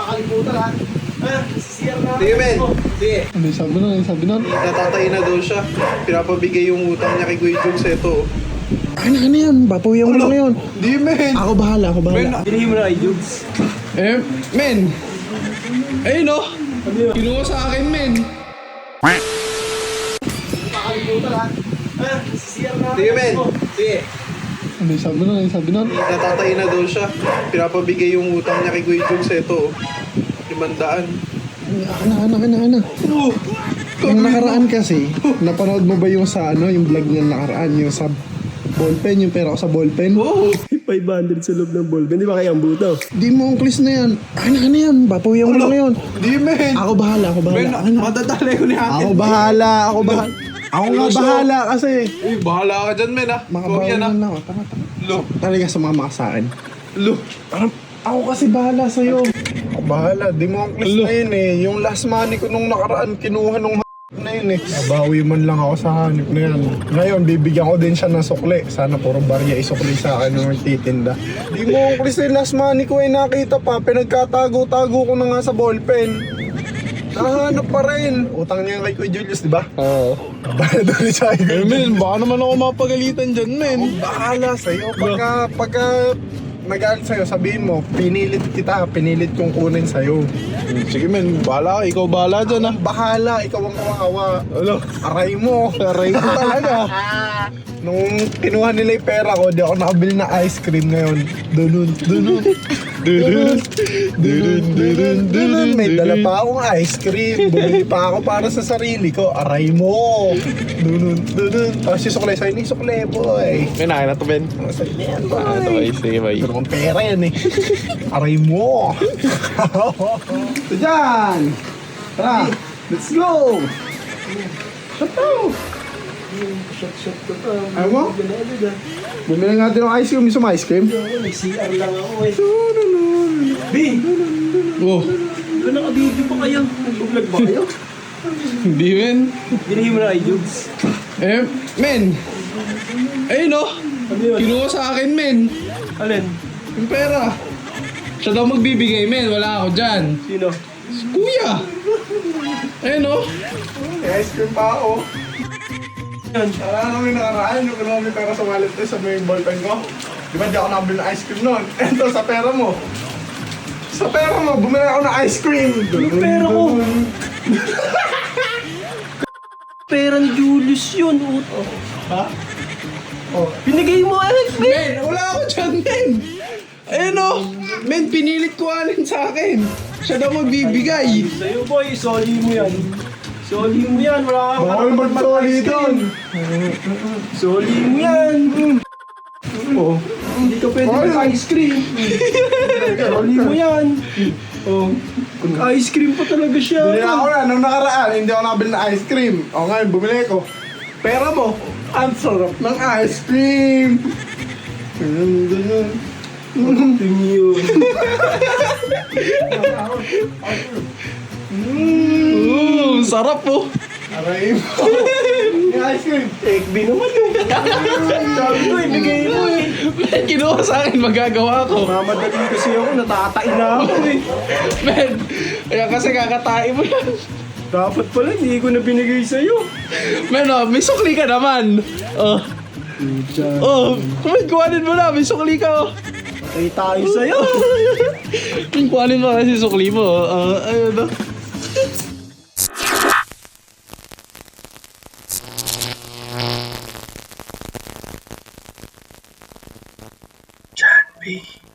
Nakakalimutan ha. CR na. Sige, men. Sige. Ano yung sabi nun? Ano yung sabi nun? Natatay na daw siya. Pinapabigay yung utang niya kay Kuya Jules. Ito. Ano yan? Bapawihan mo lang yun. Di, men. Ako bahala, ako Men, bahala. Binigay mo na kay Jules. Men! Ayun no? Kinuha sa akin, men. Nakakalimutan ha. CR na. Sige, men. Sige. Ano yung sabi nun? Ano yung sabi nun? Natatay na daw siya. Pinapabigay yung utang niya kay Kuya Jules. Ito. 500. Ana. Yung nakaraan kasi, napanood mo ba yung sa ano, yung vlog niya nakaraan, yung sa ballpen, yung pera ko sa ballpen? Oo. 500 sa loob ng ballpen. Di ba kaya ang buto? Di mo ang clis na yan. Ano yan? Bapawihan mo lang yun. Di, men. Ako bahala, ako Men, bahala. matatalay ko ni Hakin. Ako bahala. Ako nga bahala kasi. Uy, bahala ka dyan, men, ha? Ikaw Makabawi yan, ha? na ako. Tama. Lo. Talaga sumama ka sa akin. Lo. Ako kasi bahala sa'yo. Ako bahala. Di mo ang clis na yun eh. Yung last money ko nung nakaraan, kinuha nung na yun eh. Nabawi man lang ako sa hanip na yan. Ngayon, bibigyan ko din siya ng sukli. Sana puro barya isukli sa akin ng titinda. Di mo ang clis na last money ko eh nakita pa. Pinagkatago-tago ko na nga sa ballpen. Nahanap pa rin. Utang niya kay Kuya Julius, di ba? Oo. Bahala doon siya kay Kuya Julius. Baka naman ako mapagalitan dyan, men. Ako bahala sa'yo. Pagka nagalit sa'yo, sabihin mo, pinilit kong kunin sa'yo. Sige, men. Bahala ka. Ikaw bahala dyan, ah. Bahala, ikaw ang kawawa. Ano? Aray mo. Aray ko talaga. Nung kinuha nila yung pera ko, di ako nakabili na ice cream ngayon. Dunun. May dala pa akong ice cream. Bumili pa ako para sa sarili ko. Aray mo. Dunun. Tapos yung suklay sa'yo, suklay, boy. Men, akin na to, men. Sa'yo na yan, Ito, boy. ay, sige, bye. Pero kung pera yan eh. Aray mo. So dyan. Tara. Let's go. Shut up. Shot ka pa. Ayaw mo? Agad. Bumili nga din ng ice cream. Gusto mo ice cream? May CR lang ako eh. B! Oh, Ano naka-video pa kayo? Nag-vlog ba kayo? hindi, men. Binigay mo na kay Jules. Men. Ayun no? Ano yun? Kinuha sa akin, men. Alin? Yung pera. Siya daw magbibigay, men. Wala ako dyan. Sino? Si Kuya. Ayun no? May ice cream pa ako. Yan. Wala namin nakaraan yung kinuha mo yung pera sa wallet ko sa may ballpen ko. Di ba di ako nakabili ng ice cream noon? Eto, sa pera mo. Sa pera mo, bumili ako ng ice cream. Yung pera ko. Pera ni Julius yun. Ha? Oh. Binigay mo Alex, B! Men, wala ako dyan, men. Ayun no? Men, pinilit ko alin sa akin. Siya daw magbibigay. Sa'yo boy, soli mo yan. Soli mo yan, wala kang Bawal mag-soli doon. Soli mo yan. Oh. Hindi ka pwede mag-ice cream. Soli mo yan. Oh. Mag-ice cream pa talaga siya. Bumili ako na nung nakaraan, hindi ako nakabili ng ice cream. O ngayon, bumili ko. Pera mo, ang sarap ng ice cream. Tingin yun. Sarap po. Aray mo. Yung ice cream. Take B naman yun. Sabi ko, ibigay mo eh. Men, kinuha sa akin, magagawa ko. Mamadali kasi ako, natatain na ako eh. Men, kaya kasi kakatain mo yan. Dapat pala, hindi ko na binigay sa'yo. Men, oh, may sukli ka naman. Kuhanin mo na, may sukli ka. Ay tayo sa'yo. Kuhanin mo kasi sukli mo. Ayun, oh. John B.